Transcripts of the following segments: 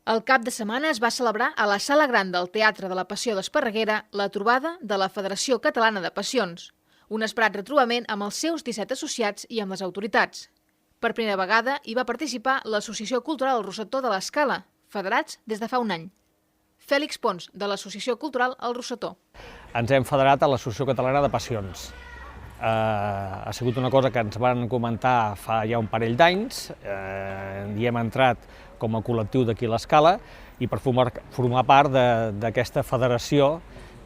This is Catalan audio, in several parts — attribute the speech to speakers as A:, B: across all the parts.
A: El cap de setmana es va celebrar a la Sala Gran del Teatre de la Passió d'Esparreguera la trobada de la Federació Catalana de Passions, un esperat retrobament amb els seus 17 associats i amb les autoritats. Per primera vegada hi va participar l'Associació Cultural El Rosetó de l'Escala, federats des de fa un any. Fèlix Pons, de l'Associació Cultural El Rosetó.
B: Ens hem federat a l'Associació Catalana de Passions. Ha sigut una cosa que ens van comentar fa ja un parell d'anys, hi hem entrat com a col·lectiu d'aquí a l'Escala i per formar part d'aquesta federació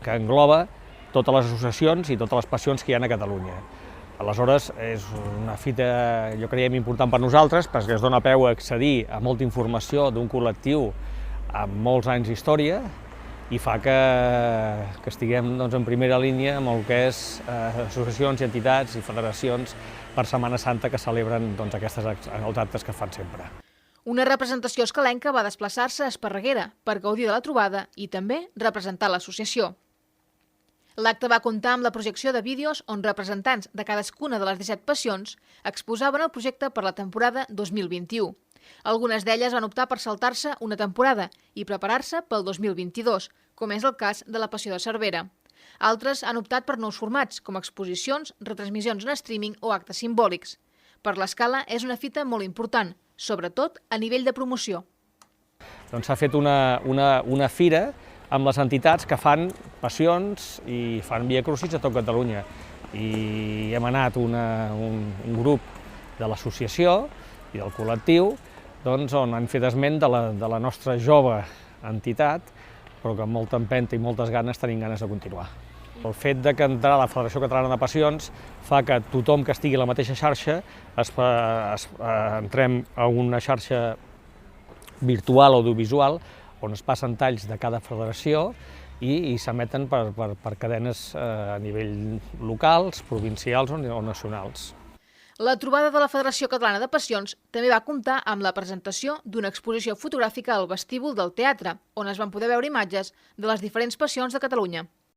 B: que engloba totes les associacions i totes les passions que hi ha a Catalunya. Aleshores, és una fita, jo creiem, important per nosaltres, perquè es dona peu a accedir a molta informació d'un col·lectiu amb molts anys d'història i fa que estiguem en primera línia amb el que és associacions i entitats i federacions per Setmana Santa que celebren aquests actes que fan sempre.
A: Una representació escalenca va desplaçar-se a Esparreguera per gaudir de la trobada i també representar l'associació. L'acte va comptar amb la projecció de vídeos on representants de cadascuna de les 17 passions exposaven el projecte per la temporada 2021. Algunes d'elles van optar per saltar-se una temporada i preparar-se pel 2022, com és el cas de la Passió de Cervera. Altres han optat per nous formats, com exposicions, retransmissions en streaming o actes simbòlics. Per l'Escala és una fita molt important, sobretot a nivell de promoció.
B: S'ha fet una fira amb les entitats que fan passions i fan Via Crucis a tot Catalunya. I hem anat un grup de l'associació i del col·lectiu on han fet esment de la nostra jove entitat, però que amb molta empenta i moltes ganes tenim ganes de continuar. El fet que entrar a la Federació Catalana de Passions fa que tothom que estigui a la mateixa xarxa entrem a una xarxa virtual o audiovisual on es passen talls de cada federació i s'emeten per cadenes a nivell locals, provincials o nacionals.
A: La trobada de la Federació Catalana de Passions també va comptar amb la presentació d'una exposició fotogràfica al vestíbul del teatre, on es van poder veure imatges de les diferents passions de Catalunya.